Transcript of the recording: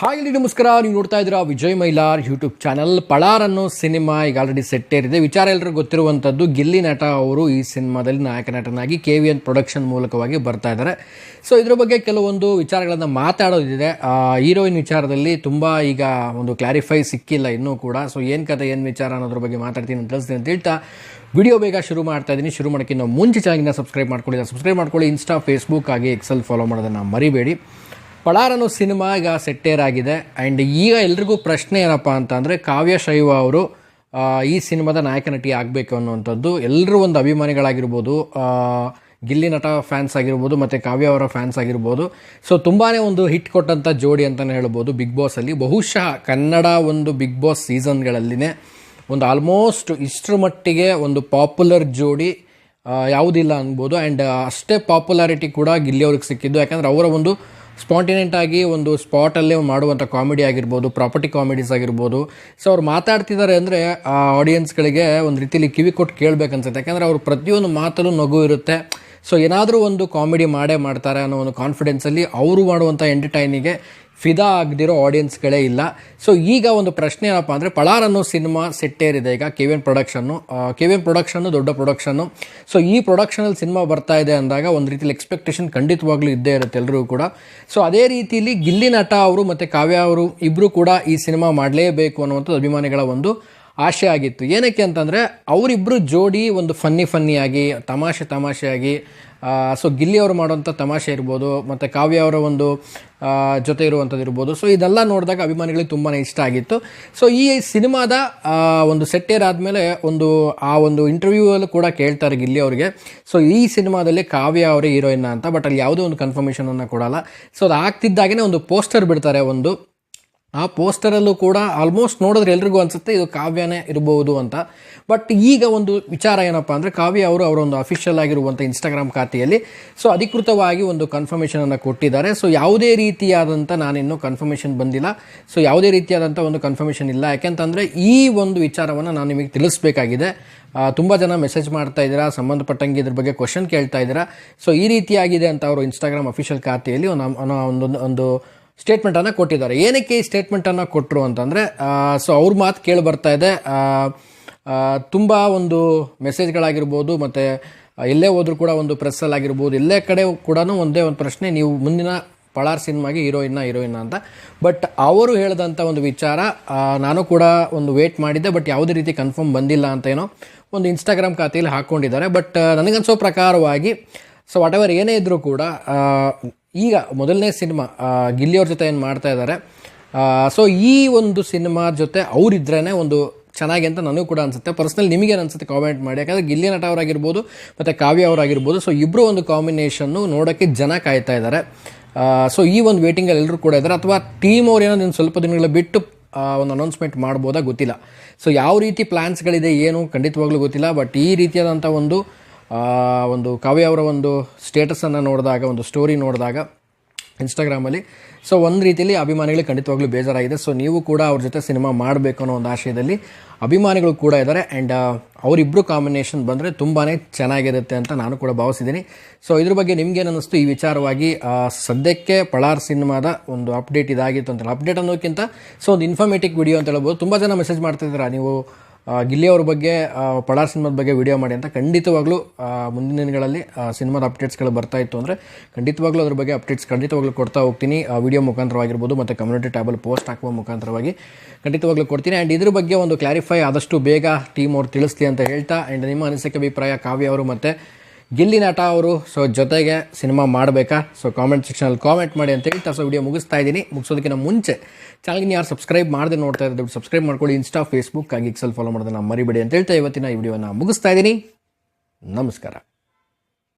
Hi ಇಲ್ಲಿ ನಮಸ್ಕಾರ. ನೀವು ನೋಡ್ತಾ ಇದ್ದೀರಾ ವಿಜಯ್ ಮೈಲಾರ್ ಯೂಟ್ಯೂಬ್ ಚಾನಲ್. ಪಳಾರ್ ಅನ್ನೋ ಸಿನಿಮಾ ಈಗ ಆಲ್ರೆಡಿ ಸೆಟ್ ಏರಿದೆ. ವಿಚಾರ ಎಲ್ಲರಿಗೂ ಗೊತ್ತಿರುವಂಥದ್ದು, ಗಿಲ್ಲಿ ನಟ ಅವರು ಈ ಸಿನಿಮಾದಲ್ಲಿ ನಾಯಕ ನಟನಾಗಿ KVN ಪ್ರೊಡಕ್ಷನ್ ಮೂಲಕವಾಗಿ ಬರ್ತಾ ಇದ್ದಾರೆ. ಸೊ ಇದ್ರ ಬಗ್ಗೆ ಕೆಲವೊಂದು ವಿಚಾರಗಳನ್ನು ಮಾತಾಡೋದಿದೆ. ಹೀರೋಯಿನ್ ವಿಚಾರದಲ್ಲಿ ತುಂಬ ಈಗ ಒಂದು ಕ್ಲಾರಿಫೈ ಸಿಕ್ಕಿಲ್ಲ ಇನ್ನೂ ಕೂಡ. ಸೊ ಏನು ಕತೆ ಏನು ವಿಚಾರ ಅನ್ನೋದ್ರ ಬಗ್ಗೆ ಮಾತಾಡ್ತೀನಿ ಅಂತ ತಿಳಿಸ್ತೀನಿ ಅಂತ ಹೇಳ್ತಾ ವಿಡಿಯೋ ಬೇಗ ಶುರು ಮಾಡ್ತಾ ಇದ್ದೀನಿ. ಶುರು ಮಾಡೋಕ್ಕಿಂತ ಮುಂಚೆ ಚಾನಲ್ನ ಸಬ್ಸ್ಕ್ರೈಬ್ ಮಾಡ್ಕೊಳ್ಳಿ. ಇನ್ಸ್ಟಾ, ಫೇಸ್ಬುಕ್ ಹಾಗೆ ಎಕ್ಸೆಲ್ ಫಾಲೋ ಮಾಡೋದನ್ನು ಮರಿಬೇಡಿ. ಪಳಾರ್ ಅನ್ನೋ ಸಿನಿಮಾ ಈಗ ಸೆಟ್ಟೇರ್ ಆಗಿದೆ. ಆ್ಯಂಡ್ ಈಗ ಎಲ್ರಿಗೂ ಪ್ರಶ್ನೆ ಏನಪ್ಪ ಅಂತ ಅಂದರೆ, ಕಾವ್ಯ ಶೈವ ಅವರು ಈ ಸಿನಿಮಾದ ನಾಯಕ ನಟಿ ಆಗಬೇಕು ಅನ್ನುವಂಥದ್ದು ಎಲ್ಲರೂ ಒಂದು ಅಭಿಮಾನಿಗಳಾಗಿರ್ಬೋದು, ಗಿಲ್ಲಿ ನಟ ಫ್ಯಾನ್ಸ್ ಆಗಿರ್ಬೋದು ಮತ್ತು ಕಾವ್ಯ ಅವರ ಫ್ಯಾನ್ಸ್ ಆಗಿರ್ಬೋದು. ಸೊ ತುಂಬಾ ಒಂದು ಹಿಟ್ ಕೊಟ್ಟಂಥ ಜೋಡಿ ಅಂತಲೇ ಹೇಳ್ಬೋದು ಬಿಗ್ ಬಾಸಲ್ಲಿ. ಬಹುಶಃ ಕನ್ನಡ ಒಂದು ಬಿಗ್ ಬಾಸ್ ಸೀಸನ್ಗಳಲ್ಲಿನೇ ಒಂದು ಆಲ್ಮೋಸ್ಟ್ ಇಷ್ಟರ ಮಟ್ಟಿಗೆ ಒಂದು ಪಾಪ್ಯುಲರ್ ಜೋಡಿ ಯಾವುದಿಲ್ಲ ಅನ್ಬೋದು. ಆ್ಯಂಡ್ ಅಷ್ಟೇ ಪಾಪ್ಯುಲಾರಿಟಿ ಕೂಡ ಗಿಲ್ಲಿ ಅವ್ರಿಗೆ ಸಿಕ್ಕಿದ್ದು. ಯಾಕಂದರೆ ಅವರ ಒಂದು ಸ್ಪಾಂಟೇನಿಯಟ್ ಆಗಿ ಒಂದು ಸ್ಪಾಟಲ್ಲೇ ಮಾಡುವಂಥ ಕಾಮಿಡಿ ಆಗಿರ್ಬೋದು, ಪ್ರಾಪರ್ಟಿ ಕಾಮಿಡೀಸ್ ಆಗಿರ್ಬೋದು. ಸೊ ಅವ್ರು ಮಾತಾಡ್ತಿದ್ದಾರೆ ಅಂದರೆ ಆ ಆಡಿಯನ್ಸ್ಗಳಿಗೆ ಒಂದು ರೀತಿಯಲ್ಲಿ ಕಿವಿ ಕೊಟ್ಟು ಕೇಳಬೇಕನ್ಸುತ್ತೆ. ಯಾಕಂದರೆ ಅವ್ರು ಪ್ರತಿಯೊಂದು ಮಾತಲ್ಲೂ ನಗು ಇರುತ್ತೆ. ಸೊ ಏನಾದರೂ ಒಂದು ಕಾಮಿಡಿ ಮಾಡೇ ಮಾಡ್ತಾರೆ ಅನ್ನೋ ಒಂದು ಕಾನ್ಫಿಡೆನ್ಸಲ್ಲಿ ಅವರು ಮಾಡುವಂಥ ಎಂಟರ್ಟೈನಿಗೆ ಫಿದಾ ಆಗದಿರೋ ಆಡಿಯನ್ಸ್ಗಳೇ ಇಲ್ಲ. ಸೊ ಈಗ ಒಂದು ಪ್ರಶ್ನೆ ಏನಪ್ಪ ಅಂದರೆ, ಪಳಾರ್ ಅನ್ನೋ ಸಿನಿಮಾ ಸೆಟ್ಟೇರಿದೆ ಈಗ KVN ಪ್ರೊಡಕ್ಷನ್ನು ದೊಡ್ಡ ಪ್ರೊಡಕ್ಷನ್ನು. ಸೊ ಈ ಪ್ರೊಡಕ್ಷನಲ್ಲಿ ಸಿನಿಮಾ ಬರ್ತಾ ಇದೆ ಅಂದಾಗ ಒಂದು ರೀತಿಯಲ್ಲಿ ಎಕ್ಸ್ಪೆಕ್ಟೇಷನ್ ಖಂಡಿತವಾಗ್ಲೂ ಇದ್ದೇ ಇರುತ್ತೆ ಎಲ್ಲರಿಗೂ ಕೂಡ. ಸೊ ಅದೇ ರೀತಿಯಲ್ಲಿ ಗಿಲ್ಲಿ ನಟ ಅವರು ಮತ್ತು ಕಾವ್ಯ ಅವರು ಇಬ್ಬರು ಕೂಡ ಈ ಸಿನಿಮಾ ಮಾಡಲೇಬೇಕು ಅನ್ನುವಂಥದ್ದು ಅಭಿಮಾನಿಗಳ ಒಂದು ಆಶೆ ಆಗಿತ್ತು. ಏನಕ್ಕೆ ಅಂತಂದರೆ ಅವರಿಬ್ಬರು ಜೋಡಿ ಒಂದು ಫನ್ನಿಯಾಗಿ ತಮಾಷೆಯಾಗಿ, ಸೊ ಗಿಲ್ಲಿ ಅವರು ಮಾಡುವಂಥ ತಮಾಷೆ ಇರ್ಬೋದು ಮತ್ತು ಕಾವ್ಯ ಅವರ ಒಂದು ಜೊತೆ ಇರುವಂಥದ್ದು ಇರ್ಬೋದು. ಸೊ ಇದೆಲ್ಲ ನೋಡಿದಾಗ ಅಭಿಮಾನಿಗಳಿಗೆ ತುಂಬಾ ಇಷ್ಟ ಆಗಿತ್ತು. ಸೊ ಈ ಸಿನಿಮಾದ ಒಂದು ಸೆಟ್ಟೇರ್ ಆದಮೇಲೆ ಆ ಒಂದು ಇಂಟರ್ವ್ಯೂವಲ್ಲೂ ಕೂಡ ಕೇಳ್ತಾರೆ ಗಿಲ್ಲಿ ಅವರಿಗೆ, ಸೊ ಈ ಸಿನಿಮಾದಲ್ಲಿ ಕಾವ್ಯ ಅವರೇ ಹೀರೋಯಿನ್ ಅಂತ. ಬಟ್ ಅಲ್ಲಿ ಯಾವುದೋ ಒಂದು ಕನ್ಫರ್ಮೇಷನನ್ನು ಕೊಡಲ್ಲ. ಸೊ ಅದು ಆಗ್ತಿದ್ದಾಗೇ ಒಂದು ಪೋಸ್ಟರ್ ಬಿಡ್ತಾರೆ. ಆ ಪೋಸ್ಟರಲ್ಲೂ ಕೂಡ ಆಲ್ಮೋಸ್ಟ್ ನೋಡಿದ್ರೆ ಎಲ್ರಿಗೂ ಅನಿಸುತ್ತೆ ಇದು ಕಾವ್ಯನೇ ಇರ್ಬೋದು ಅಂತ. ಬಟ್ ಈಗ ಒಂದು ವಿಚಾರ ಏನಪ್ಪ ಅಂದರೆ, ಕಾವ್ಯ ಅವರು ಅವರೊಂದು ಅಫಿಷಿಯಲ್ ಆಗಿರುವಂಥ ಇನ್ಸ್ಟಾಗ್ರಾಮ್ ಖಾತೆಯಲ್ಲಿ ಸೊ ಅಧಿಕೃತವಾಗಿ ಒಂದು ಕನ್ಫರ್ಮೇಷನನ್ನು ಕೊಟ್ಟಿದ್ದಾರೆ. ಸೊ ಯಾವುದೇ ರೀತಿಯಾದಂಥ ನಾನಿನ್ನೂ ಕನ್ಫರ್ಮೇಷನ್ ಬಂದಿಲ್ಲ. ಸೊ ಯಾವುದೇ ರೀತಿಯಾದಂಥ ಒಂದು ಕನ್ಫರ್ಮೇಷನ್ ಇಲ್ಲ. ಯಾಕೆಂತಂದರೆ ಈ ಒಂದು ವಿಚಾರವನ್ನು ನಾನು ನಿಮಗೆ ತಿಳಿಸ್ಬೇಕಾಗಿದೆ. ತುಂಬ ಜನ ಮೆಸೇಜ್ ಮಾಡ್ತಾ ಇದ್ದೀರಾ, ಸಂಬಂಧಪಟ್ಟಂಗೆ ಇದ್ರ ಬಗ್ಗೆ ಕ್ವಶನ್ ಕೇಳ್ತಾ ಇದ್ದೀರಾ. ಸೊ ಈ ರೀತಿಯಾಗಿದೆ ಅಂತ ಅವರು ಇನ್ಸ್ಟಾಗ್ರಾಮ್ ಅಫಿಷಿಯಲ್ ಖಾತೆಯಲ್ಲಿ ಒಂದು ಸ್ಟೇಟ್ಮೆಂಟನ್ನು ಕೊಟ್ಟಿದ್ದಾರೆ. ಏನಕ್ಕೆ ಈ ಸ್ಟೇಟ್ಮೆಂಟನ್ನು ಕೊಟ್ಟರು ಅಂತಂದರೆ, ಸೊ ಅವ್ರ ಮಾತು ಕೇಳಿ ಬರ್ತಾ ಇದೆ. ತುಂಬ ಒಂದು ಮೆಸೇಜ್ಗಳಾಗಿರ್ಬೋದು ಮತ್ತು ಎಲ್ಲೇ ಹೋದ್ರೂ ಕೂಡ ಒಂದು ಪ್ರೆಸ್ಸಲ್ಲಾಗಿರ್ಬೋದು, ಎಲ್ಲೇ ಕಡೆ ಕೂಡ ಒಂದೇ ಒಂದು ಪ್ರಶ್ನೆ, ನೀವು ಮುಂದಿನ ಪಳಾರ್ ಸಿನಿಮಾಗೆ ಹೀರೋಯಿನ್ನ ಅಂತ. ಬಟ್ ಅವರು ಹೇಳಿದಂಥ ಒಂದು ವಿಚಾರ ನಾನು ಕೂಡ ಒಂದು ವೇಟ್ ಮಾಡಿದ್ದೆ. ಬಟ್ ಯಾವುದೇ ರೀತಿ ಕನ್ಫರ್ಮ್ ಬಂದಿಲ್ಲ ಅಂತ ಏನೋ ಒಂದು ಇನ್ಸ್ಟಾಗ್ರಾಮ್ ಖಾತೆಯಲ್ಲಿ ಹಾಕ್ಕೊಂಡಿದ್ದಾರೆ. ಬಟ್ ನನಗನ್ಸೋ ಪ್ರಕಾರವಾಗಿ ಸೊ ವಾಟ್ ಎವರ್ ಏನೇ ಇದ್ದರೂ ಕೂಡ ಈಗ ಮೊದಲನೇ ಸಿನಿಮಾ ಗಿಲ್ಲಿಯವ್ರ ಜೊತೆ ಏನು ಮಾಡ್ತಾ ಇದ್ದಾರೆ, ಸೊ ಈ ಒಂದು ಸಿನಿಮಾ ಜೊತೆ ಅವರಿದ್ರೇ ಒಂದು ಚೆನ್ನಾಗಿ ಅಂತ ನನಗೂ ಕೂಡ ಅನಿಸುತ್ತೆ. ಪರ್ಸ್ನಲಿ ನಿಮಗೇನು ಅನಿಸುತ್ತೆ ಕಾಮೆಂಟ್ ಮಾಡಿ. ಯಾಕಂದರೆ ಗಿಲ್ಲಿ ನಟ ಅವರಾಗಿರ್ಬೋದು ಮತ್ತು ಕಾವ್ಯ ಅವರಾಗಿರ್ಬೋದು, ಸೊ ಇಬ್ಬರು ಒಂದು ಕಾಂಬಿನೇಷನ್ನು ನೋಡೋಕ್ಕೆ ಜನ ಕಾಯ್ತಾ ಇದ್ದಾರೆ. ಸೊ ಈ ಒಂದು ವೇಟಿಂಗಲ್ಲಿ ಎಲ್ಲರೂ ಕೂಡ ಇದ್ದಾರೆ. ಅಥವಾ ಟೀಮ್ ಅವ್ರು ಏನೋ ಸ್ವಲ್ಪ ದಿನಗಳ ಬಿಟ್ಟು ಒಂದು ಅನೌನ್ಸ್ಮೆಂಟ್ ಮಾಡ್ಬೋದಾ ಗೊತ್ತಿಲ್ಲ. ಸೊ ಯಾವ ರೀತಿ ಪ್ಲ್ಯಾನ್ಸ್ಗಳಿದೆ ಏನು ಖಂಡಿತವಾಗ್ಲೂ ಗೊತ್ತಿಲ್ಲ. ಬಟ್ ಈ ರೀತಿಯಾದಂಥ ಒಂದು ಕಾವ್ಯ ಅವರ ಒಂದು ಸ್ಟೇಟಸನ್ನು ನೋಡಿದಾಗ, ಒಂದು ಸ್ಟೋರಿ ನೋಡಿದಾಗ ಇನ್ಸ್ಟಾಗ್ರಾಮಲ್ಲಿ, ಸೊ ಒಂದು ರೀತಿಯಲ್ಲಿ ಅಭಿಮಾನಿಗಳಿಗೆ ಖಂಡಿತವಾಗ್ಲೂ ಬೇಜಾರಾಗಿದೆ. ಸೊ ನೀವು ಕೂಡ ಅವ್ರ ಜೊತೆ ಸಿನಿಮಾ ಮಾಡಬೇಕು ಅನ್ನೋ ಒಂದು ಆಶಯದಲ್ಲಿ ಅಭಿಮಾನಿಗಳು ಕೂಡ ಇದ್ದಾರೆ. ಆ್ಯಂಡ್ ಅವರಿಬ್ಬರು ಕಾಂಬಿನೇಷನ್ ಬಂದರೆ ತುಂಬಾ ಚೆನ್ನಾಗಿರುತ್ತೆ ಅಂತ ನಾನು ಕೂಡ ಭಾವಿಸಿದ್ದೀನಿ. ಸೊ ಇದ್ರ ಬಗ್ಗೆ ನಿಮ್ಗೇನು ಅನ್ನಿಸ್ತು ಈ ವಿಚಾರವಾಗಿ? ಸದ್ಯಕ್ಕೆ ಪಳಾರ್ ಸಿನಿಮಾದ ಒಂದು ಅಪ್ಡೇಟ್ ಇದಾಗಿತ್ತು ಅಂತಲ್ಲ. ಅಪ್ಡೇಟ್ ಅನ್ನೋಕ್ಕಿಂತ ಸೊ ಒಂದು ಇನ್ಫಾರ್ಮೇಟಿವ್ ವಿಡಿಯೋ ಅಂತ ಹೇಳ್ಬೋದು. ತುಂಬ ಜನ ಮೆಸೇಜ್ ಮಾಡ್ತಿದ್ದೀರಾ, ನೀವು ಗಿಲ್ಲಿ ಅವ್ರ ಬಗ್ಗೆ ಪಳಾರ್ ಸಿನಿಮಾದ ಬಗ್ಗೆ ವಿಡಿಯೋ ಮಾಡಿ ಅಂತ. ಖಂಡಿತವಾಗ್ಲೂ ಮುಂದಿನ ದಿನಗಳಲ್ಲಿ ಸಿನಿಮಾದ ಅಪ್ಡೇಟ್ಸ್ಗಳು ಬರ್ತಾ ಇತ್ತು ಅಂದರೆ ಖಂಡಿತವಾಗ್ಲೂ ಅದ್ರ ಬಗ್ಗೆ ಅಪ್ಡೇಟ್ಸ್ ಖಂಡಿತವಾಗ್ಲೂ ಕೊಡ್ತಾ ಹೋಗ್ತೀನಿ. ವಿಡಿಯೋ ಮುಖಾಂತರವಾಗಿರ್ಬೋದು ಮತ್ತು ಕಮ್ಯುನಿಟಿ ಟ್ಯಾಬಲ್ಲಿ ಪೋಸ್ಟ್ ಹಾಕುವ ಮುಖಾಂತರವಾಗಿ ಖಂಡಿತವಾಗ್ಲೂ ಕೊಡ್ತೀನಿ. ಆ್ಯಂಡ್ ಇದ್ರ ಬಗ್ಗೆ ಒಂದು ಕ್ಲಾರಿಫೈ ಆದಷ್ಟು ಬೇಗ ಟೀಮ್ ಅವ್ರು ತಿಳಿಸ್ಲಿ ಅಂತ ಹೇಳ್ತಾ, ಆ್ಯಂಡ್ ನಿಮ್ಮ ಅನಿಸಿಕೆ ಅಭಿಪ್ರಾಯ, ಕಾವ್ಯ ಅವರು ಮತ್ತು ಗಿಲ್ಲಿ ನಟ ಅವರು ಸೊ ಜೊತೆಗೆ ಸಿನಿಮಾ ಮಾಡಬೇಕಾ? ಸೊ ಕಾಮೆಂಟ್ ಸೆಕ್ಷನಲ್ಲಿ ಕಾಮೆಂಟ್ ಮಾಡಿ ಅಂತ ಹೇಳ್ತಾ ಸೊ ವಿಡಿಯೋ ಮುಗಿಸ್ತಾ ಇದ್ದೀನಿ. ಮುಗಿಸೋದಕ್ಕಿಂತ ಮುಂಚೆ ಚಾನಲ್ಗೆ ಯಾರು ಸಬ್ಸ್ಕ್ರೈಬ್ ಮಾಡದೆ ನೋಡ್ತಾ ಇದ್ದಾರೆ ಸಬ್ಸ್ಕ್ರೈಬ್ ಮಾಡ್ಕೊಳ್ಳಿ. ಇನ್ಸ್ಟಾ, ಫೇಸ್ಬುಕ್ ಹಾಗೆ ಎಕ್ಸೆಲ್ ಫಾಲೋ ಮಾಡೋದನ್ನ ಮರಿಬೇಡಿ ಅಂತ ಹೇಳ್ತಾ ಇವತ್ತಿನ ಈ ವಿಡಿಯೋನ ಮುಗಿಸ್ತಾ ಇದ್ದೀನಿ. ನಮಸ್ಕಾರ.